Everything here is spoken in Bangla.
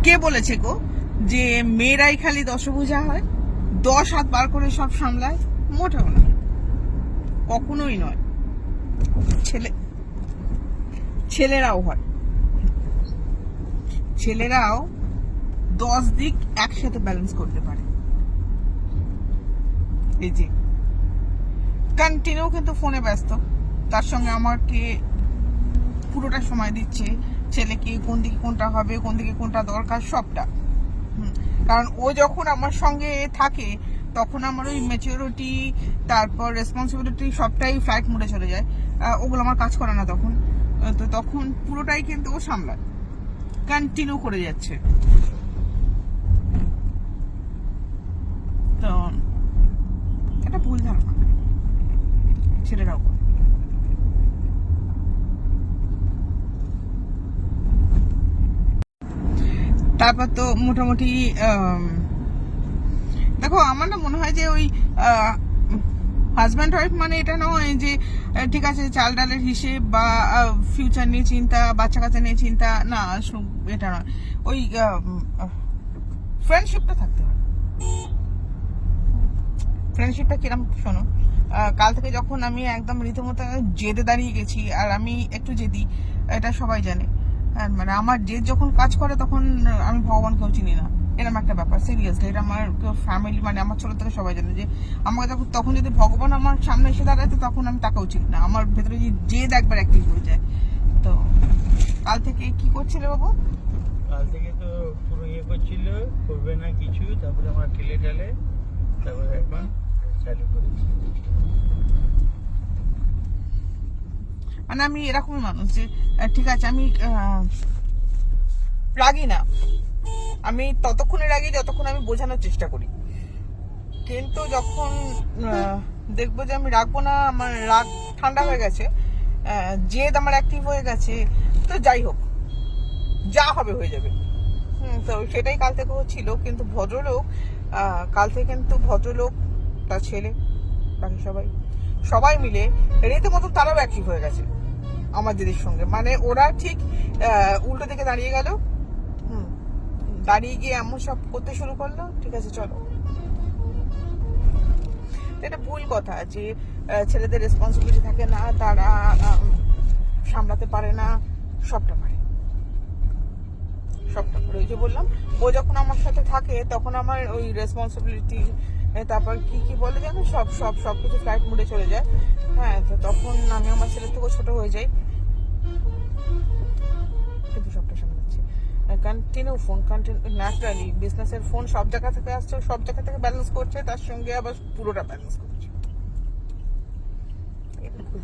কে বলেছে গো যে মেয়েরাই খালি দশভুজা হয়, 10 হাত বার করে সব সামলায়? মোটেও না, কখনোই নয়। ছেলেরাও হয়, ছেলেরাও 10 দিক একসাথে ব্যালেন্স করতে পারে। এই যে কন্টিনিউ কিন্তু ফোনে ব্যস্ত, তার সঙ্গে আমাকে পুরোটা সময় দিচ্ছে, ছেলেকে কোন দিকে কোনটা হবে, কোন দিকে কোনটা দরকার, সবটা। কারণ ও যখন আমার সঙ্গে থাকে তখন আমার ওই ম্যাচিউরিটি, তারপর রেসপন্সিবিলিটি সবটাই ফ্লাইট মোডে চলে যায়। ওগুলো আমার কাজ করে না তখন। তো তখন পুরোটাই কিন্তু ও সামলায়, কন্টিনিউ করে যাচ্ছে। তো এটা ভুল ধারণা, ছেলেরাও করে। তারপর তো মোটামুটি দেখো, আমার না মনে হয় যে ওই হাজব্যান্ড ওয়াইফ মানে এটা নয় যে ঠিক আছে চাল ডালের হিসেব বা ফিউচার নিয়ে চিন্তা, বাচ্চা কাচ্চা নিয়ে চিন্তা, না এটা নয়। ওই ফ্রেন্ডশিপটা থাকতে হবে। ফ্রেন্ডশিপটা কিরম শোনো, কাল থেকে যখন আমি একদম রীতিমতো জেদে দাঁড়িয়ে গেছি, আর আমি একটু জেদি, এটা সবাই জানে। মানে আমার জেদ যখন কাজ করে তখন আমি ভগবানকেও চিনি না, এরকম একটা ব্যাপার। সিরিয়াসলি, এটা আমার ফ্যামিলি, মানে আমার ছোট থেকে সবাই জানে যে আমাকে তখন যদি ভগবান আমার সামনে এসে দাঁড়ায় তখন আমি তাকেও চিনি না। আমার ভেতরে যে জেদ একবার অ্যাক্টিভ হয়ে যায়। তো কাল থেকে কি করছিলে বাবু? কাল থেকে তো পুরো করছিল, করবে না কিছু, তারপরে আমার ঠেলে তারপরে এখন চালু করেছি। মানে আমি এরকমই মানুষ যে ঠিক আছে আমি রাগি না, আমি ততক্ষণে রাগি যতক্ষণ আমি বোঝানোর চেষ্টা করি। কিন্তু যখন দেখবো যে আমি রাখবো না, আমার রাগ ঠান্ডা হয়ে গেছে, জেদ আমার অ্যাক্টিভ হয়ে গেছে, তো যাই হোক, যা হবে হয়ে যাবে। তো সেটাই কাল থেকে হচ্ছিল। কিন্তু ভদ্রলোক, কাল থেকে কিন্তু ভদ্রলোক, তার ছেলে, বাকি সবাই মিলে রীতিমতো তারাও অ্যাক্টিভ হয়ে গেছে আমার দিদির সঙ্গে। মানে ওরা ঠিক উল্টো দিকে দাঁড়িয়ে গেল, দাঁড়িয়ে গিয়ে এমন সব করতে শুরু করলো, ঠিক আছে চলো। এটা ভুল কথা যে ছেলেদের রেসপন্সিবিলিটি থাকে না, তারা সামলাতে পারে না, সবটা পারে। ওই যে বললাম, ও যখন আমার সাথে থাকে তখন আমার ওই রেসপন্সিবিলিটি, তারপর কি বলে জানো, সব কিছু ফ্লাইট মোডে চলে যায়। হ্যাঁ, তো তখন আমি আমার ছেলের থেকেও ছোট হয়ে যাই, কিন্তু সবটা সামলাচ্ছি। কন্টিনিউ ন্যাচারালি বিজনেসের ফোন সব জায়গা থেকে আসছে, সব জায়গা থেকে ব্যালেন্স করছে, তার সঙ্গে আবার পুরোটা ব্যালেন্স করছে। এটা ভুল।